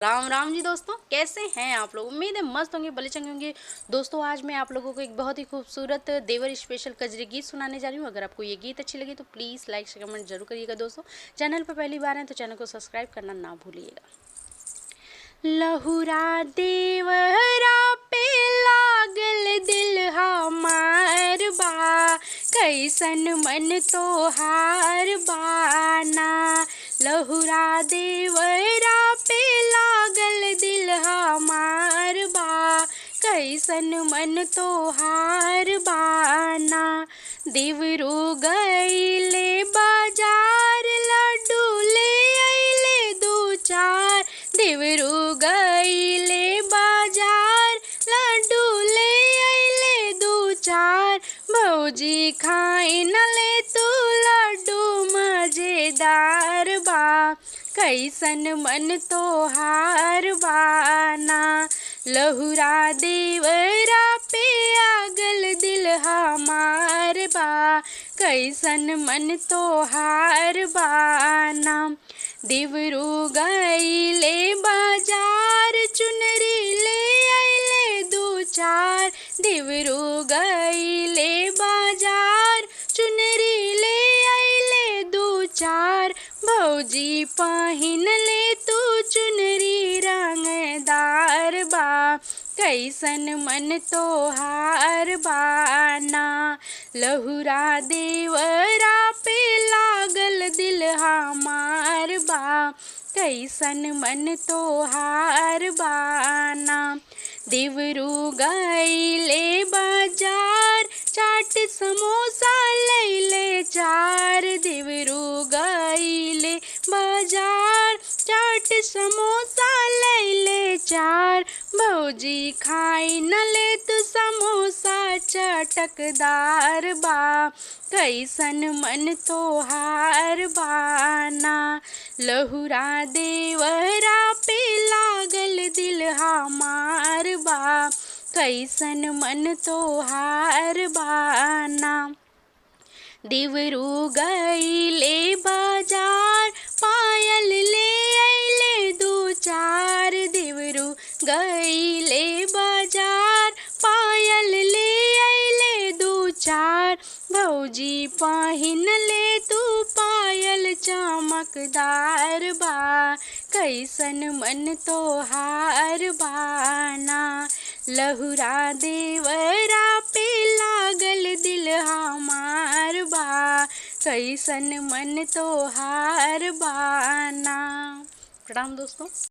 राम राम जी दोस्तों, कैसे हैं आप लोग। उम्मीद है मस्त होंगे, भले चंगे होंगे। दोस्तों आज मैं आप लोगों को एक बहुत ही खूबसूरत देवर स्पेशल कजरी गीत सुनाने जा रही हूँ। अगर आपको ये गीत अच्छी लगी तो प्लीज़ लाइक शेयर कमेंट जरूर करिएगा। दोस्तों चैनल पर पहली बार हैं तो चैनल को सब्सक्राइब करना ना भूलिएगा। लहुरा देवरा पे लागल दिल हमार बा, कैसन मन तोहार बाना। लहुरा देवरा पे लागल दिल हमार बा, कैसन मन तोहार बाना। देवरो गईले बाजार, लड्डू ले अइले दो चार। देवरो गईले बाजार, लड्डू ले अइले दो चार। भौजी खाई न ले तू लड्डू मजेदार बा, कैसन मन तोहार बाना। लहुरा देवरा पे आगल दिल हमार बा, कैसन मन तोहार बाना। देवरो गईले बाजार, चुनरी ले अइले दो चार। देवरो गईले बाजार, चुनरी ले अइले दो चार। भौजी पहिन ले तू चुनरी रंगदार बा, कैसन मन तोहार बाना। लहुरा देवरा पे लागल दिल हमार बा, कैसन मन तोहार बाना। देवरो गईले बाजार, चाट समोसा लैले चार। देवरो गईले बाजार, चाट समोसा लैले चार। भौजी खाई न ले तू समोसा चटकदार बा, कैसन मन तोहार बाना। लहुरा देवरा पे लागल दिल हमार बा, कैसन मन तोहार बाना। देवरो गईले बाजार, पायल ले अइले दो चार। देवरो गईले बाजार, पायल ले अइले दो चार। भौजी पहिन ले तू पायल चमकदार बा, कैसन मन तोहार बाना। लहुरा देवरा पे लागल दिल हमार बा, कैसन मन तोहार बाना। प्रणाम दोस्तों।